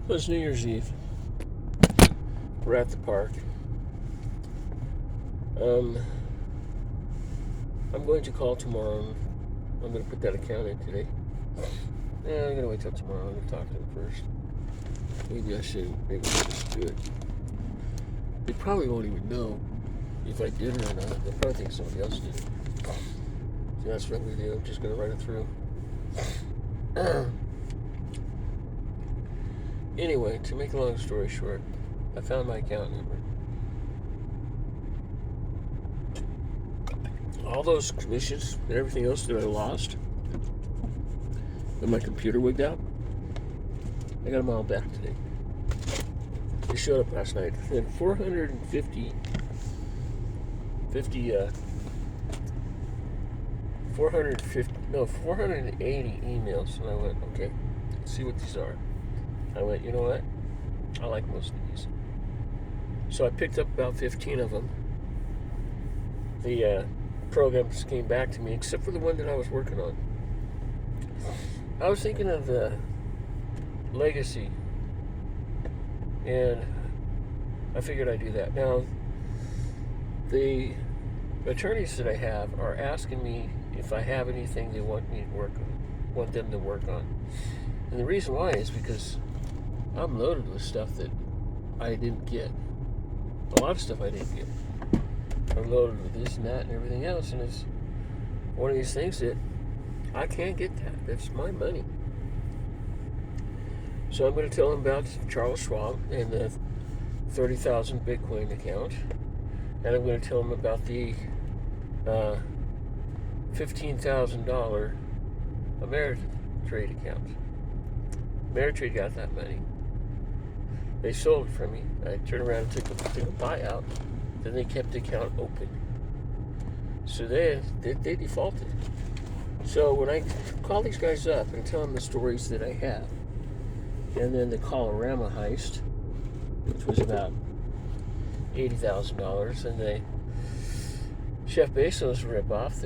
It was New Year's Eve. We're at the park. I'm going to call tomorrow. I'm going to put that account in today. I'm going to wait till tomorrow. I'm going to talk to them first. Maybe I shouldn't. Maybe I'll just do it. They probably won't even know if I did it or not. They'll probably think somebody else did it. So that's what I'm going to do. I'm just going to write it through. Anyway, to make a long story short, I found my account number. All those commissions and everything else that I lost, when my computer wigged out, I got them all back today. They showed up last night. I had 480 emails. And I went, okay, let's see what these are. I went, you know what? I like most of these. So I picked up about 15 of them. The programs came back to me, except for the one that I was working on. I was thinking of the legacy, and I figured I'd do that. Now, the attorneys that I have are asking me if I have anything they want me to work on, want them to work on. And the reason why is because I'm loaded with stuff that I didn't get. A lot of stuff I didn't get. I'm loaded with this and that and everything else, and it's one of these things that I can't get that. That's my money. So I'm going to tell them about Charles Schwab and the 30,000 Bitcoin account, and I'm going to tell them about the $15,000 Ameritrade account. Ameritrade got that money. They sold it from me. I turned around and took a buyout. Then they kept the account open. So they defaulted. So when I call these guys up and tell them the stories that I have, and then the Colorama heist, which was about $80,000, and the Jeff Bezos ripoff,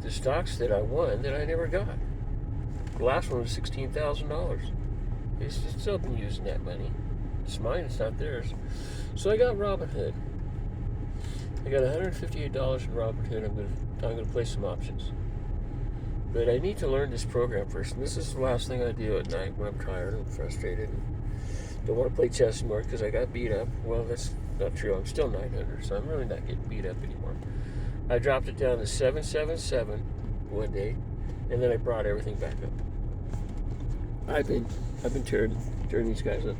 the stocks that I won that I never got. The last one was $16,000. It's still been using that money. It's mine, it's not theirs. So I got Robinhood. I got $158 in Robinhood. I'm going to play some options. But I need to learn this program first. And this is the last thing I do at night when I'm tired and frustrated and don't want to play chess anymore because I got beat up. Well, that's not true. I'm still 900, so I'm really not getting beat up anymore. I dropped it down to 777 one day, and then I brought everything back up. I've been tearing these guys up.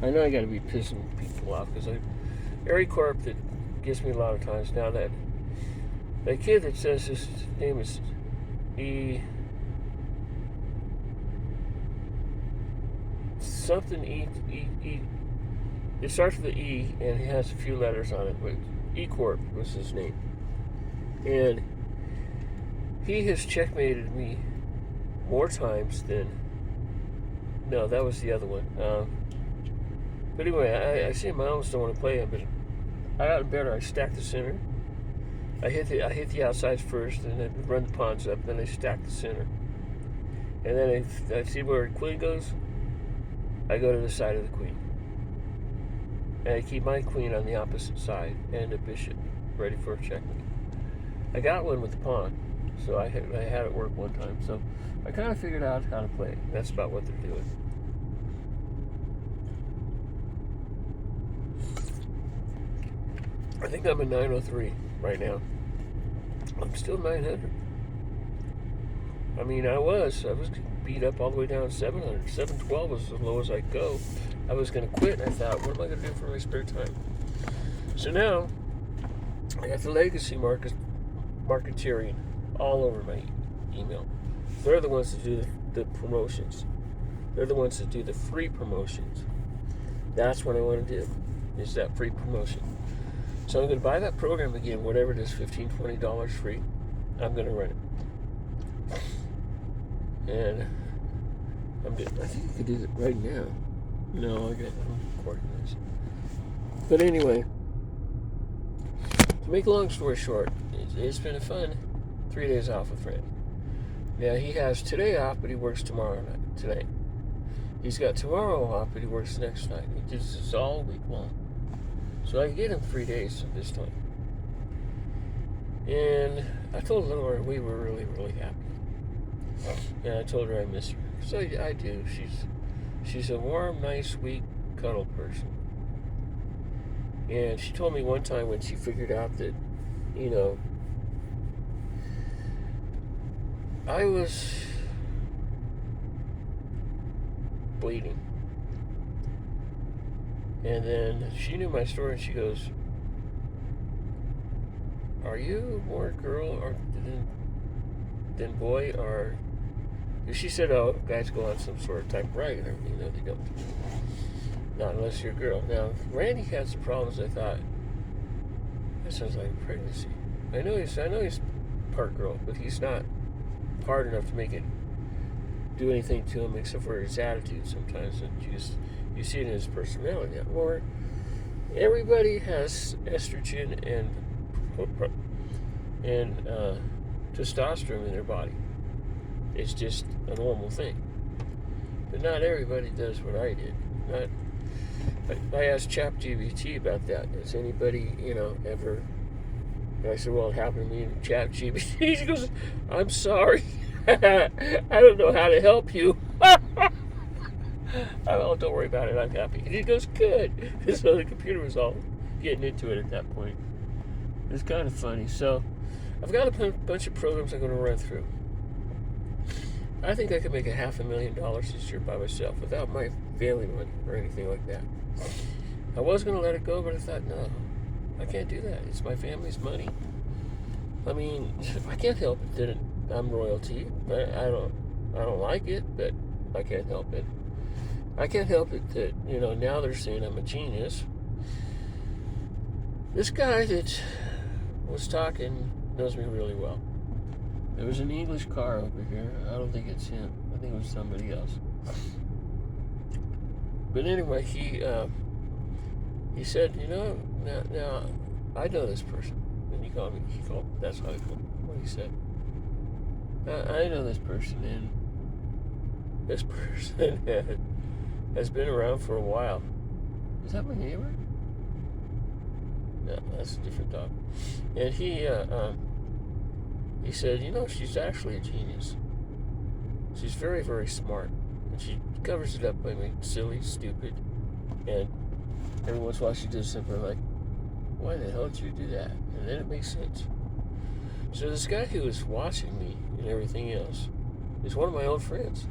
I know I got to be pissing people off because Ari Corp that gets me a lot of times now. That kid that says his name is it starts with the E and he has a few letters on it, but E Corp was his name, and he has checkmated me more times than. No, that was the other one. But anyway, I see him. I almost don't want to play him, but I got better. I stacked the center. I hit the outsides first, and then run the pawns up. Then I stack the center, and then I see where the queen goes. I go to the side of the queen, and I keep my queen on the opposite side and a bishop ready for a checkmate. I got one with the pawn, so I had it work one time. So I kind of figured out how to play. That's about what they're doing. I think I'm at 903 right now. I'm still 900. I mean, I was beat up all the way down to 700. 712 was as low as I'd go. I was going to quit, and I thought, what am I going to do for my spare time? So now, I got the legacy marketeering all over my email. They're the ones that do the promotions. They're the ones that do the free promotions. That's what I want to do, is that free promotion. So I'm going to buy that program again, whatever it is, $15, $20 free. I'm going to run it. And I think I could do it right now. No, I'm recording this. But anyway, to make a long story short, it's been a fun 3 days off with Fred. Now, he has today off, but he works today. He's got tomorrow off, but he works the next night. He does this all week long. So I get him 3 days this time. And I told Laura we were really, really happy. And I told her I miss her. So I do. She's a warm, nice, sweet, cuddle person. And she told me one time when she figured out that, I was bleeding. And then she knew my story, and she goes, "Are you more girl or than boy?" Or she said, "Oh, guys go on some sort of type of ride and everything." No, they don't. Not unless you're a girl. Now, Randy had some problems. I thought that sounds like a pregnancy. I know he's part girl, but he's not hard enough to make it do anything to him except for his attitude sometimes, and you see it in his personality. Or everybody has estrogen and testosterone in their body. It's just a normal thing. But not everybody does what I did. I asked ChatGPT about that. Has anybody, ever? And I said, well, it happened to me in ChatGPT. He goes, "I'm sorry. I don't know how to help you." Oh, don't worry about it. I'm happy. And he goes, "Good." So the computer was all getting into it at that point. It's kind of funny. So I've got a bunch of programs I'm going to run through. I think I could make $500,000 this year by myself without my family money or anything like that. I was going to let it go, but I thought, no, I can't do that. It's my family's money. I mean, I can't help it that I'm royalty. I don't like it, but I can't help it. I can't help it that, now they're saying I'm a genius. This guy that was talking knows me really well. There was an English car over here. I don't think it's him. I think it was somebody else. But anyway, he said, now I know this person. And he called, that's how he called what he said. I know this person, and this person has been around for a while. Is that my neighbor? No, that's a different dog. And he said, she's actually a genius. She's very, very smart. And she covers it up by being silly, stupid. And every once in a while she does something like, why the hell did you do that? And then it makes sense. So this guy who was watching me and everything else is one of my old friends.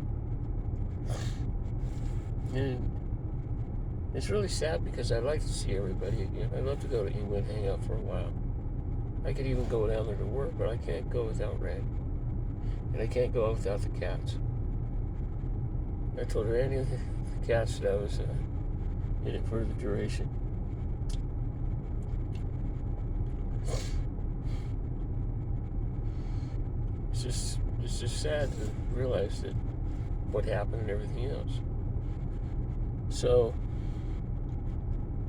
And it's really sad because I'd like to see everybody again. I'd love to go to England, hang out for a while. I could even go down there to work, but I can't go without Randy. And I can't go without the cats. I told Randy the cats that I was in it for the duration. It's just sad to realize that what happened and everything else. So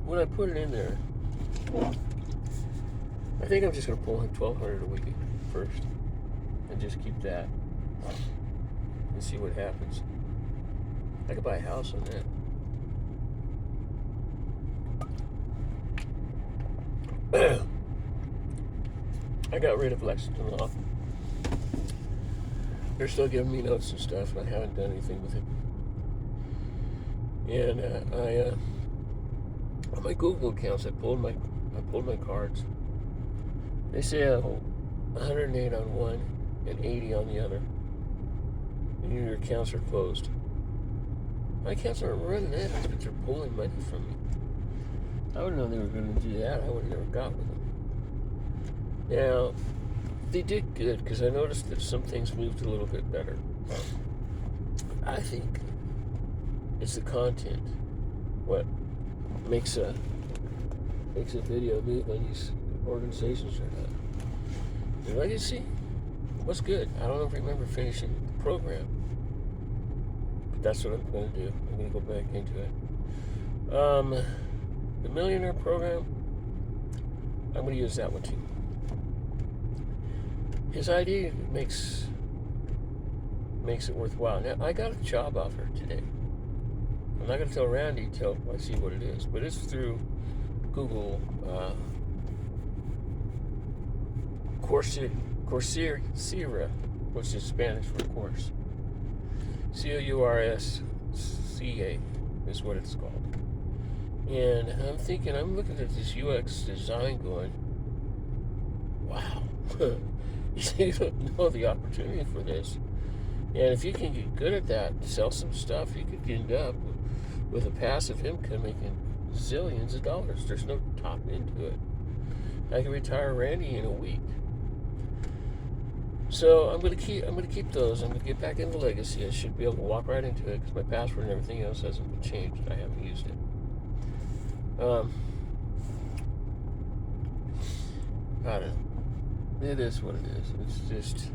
when I put it in there, I think I'm just going to pull in $1,200 a week first and just keep that and see what happens. I could buy a house on that. I got rid of Lexington Law. They're still giving me notes and stuff, and I haven't done anything with it. And on my Google accounts, I pulled my cards. They say 108 on one and 80 on the other, and your accounts are closed. My accounts aren't running that, but they're pulling money from me. I would have known they were going to do that. I would have never got with them. Now, they did good because I noticed that some things moved a little bit better. I think it's the content what makes a video move on these organizations or not. And I can see what's good. I don't remember finishing the program, but that's what I'm going to do. I'm going to go back into it. The Millionaire Program, I'm going to use that one too. His idea makes it worthwhile. Now, I got a job offer today. I'm not going to tell Randy till I see what it is, but it's through Google Coursera, which is Spanish for course. COURSCA is what it's called. And I'm looking at this UX design going, wow, you don't know the opportunity for this. And if you can get good at that, sell some stuff, you could end up with a passive income making zillions of dollars. There's no top into it. I can retire Randy in a week. So I'm gonna keep those. I'm gonna get back into Legacy. I should be able to walk right into it because my password and everything else hasn't been changed. I haven't used it. I don't know. It is what it is. It's just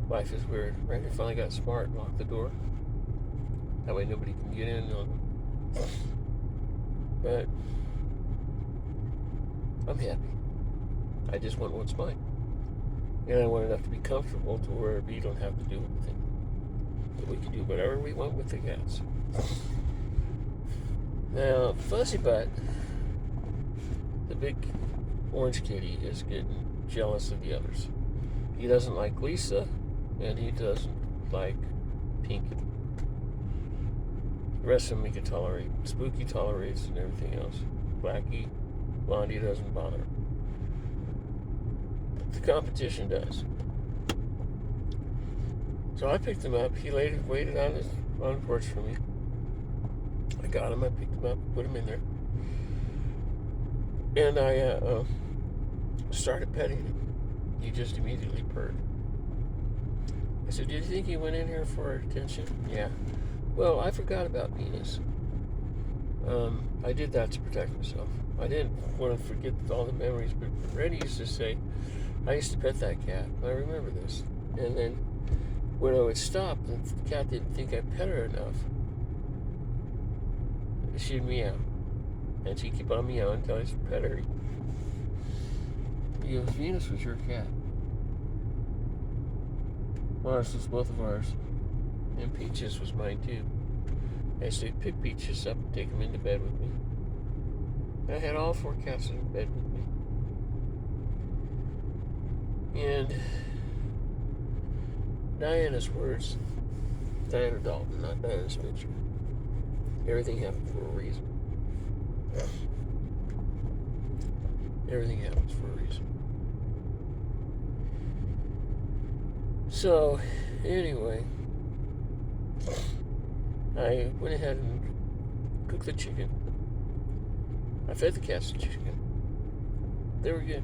life is weird. Randy finally got smart and locked the door. That way nobody can get in on them. But I'm happy. I just want what's mine. And I want enough to be comfortable to where we don't have to do anything. But we can do whatever we want with the cats. Now, Fuzzy Butt, the big orange kitty, is getting jealous of the others. He doesn't like Lisa, and he doesn't like Pink. The rest of them he can tolerate. Spooky tolerates and everything else. Blackie, Blondie doesn't bother. The competition does. So I picked him up. He waited on the porch for me. I got him. I picked him up, put him in there, and I started petting him. He just immediately purred. I said, "Do you think he went in here for attention?" Yeah. Well, I forgot about Venus. I did that to protect myself. I didn't want to forget all the memories, but Randy used to say, I used to pet that cat. I remember this. And then when I would stop, the cat didn't think I pet her enough. She'd meow. And she'd keep on meowing until I pet her. He goes, Venus was your cat. Mars was both of ours. And Peaches was mine too. I used to pick Peaches up and take him into bed with me. I had all 4 cats in bed with me. And Diana's words, Diana Dalton, not Diana Spencer. Everything happened for a reason. Everything happens for a reason. So, anyway, I went ahead and cooked the chicken. I fed the cats the chicken. They were good.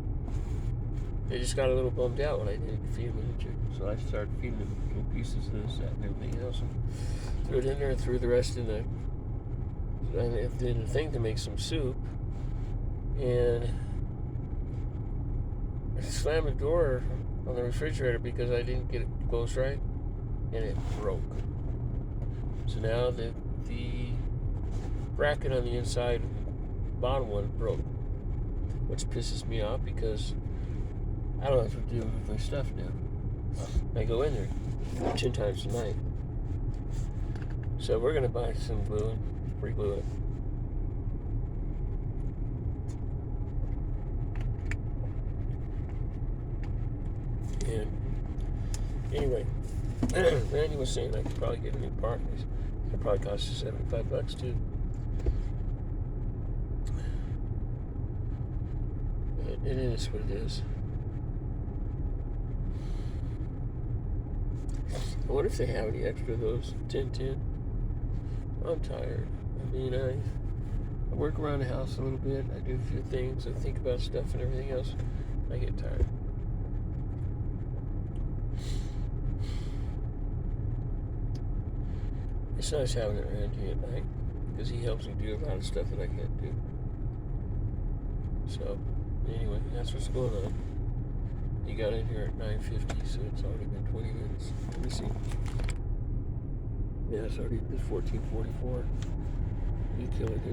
They just got a little bummed out when I didn't feed them the chicken. So I started feeding them little pieces of this, that, and everything else. And threw it in there and threw the rest in the... And I did a thing to make some soup. And I slammed the door on the refrigerator because I didn't get it closed right. And it broke. So now the bracket on the inside, bottom one, broke. Which pisses me off because I don't know what to do with my stuff now. I go in there 10 times a night. So we're going to buy some glue and re-glue it. And anyway, Randy was saying I could probably get a new part. It probably cost you $75 too. It is what it is. I wonder if they have any extra of those 10-10. I'm tired. I mean, I work around the house a little bit. I do a few things. I think about stuff and everything else. I get tired. It's nice having it around here at night because he helps me do a lot of stuff that I can't do. So, anyway, that's what's going on. You got in here at 9:50, so it's already been 20 minutes. Let me see. Yeah, it's already 14:44. You kill it, dude.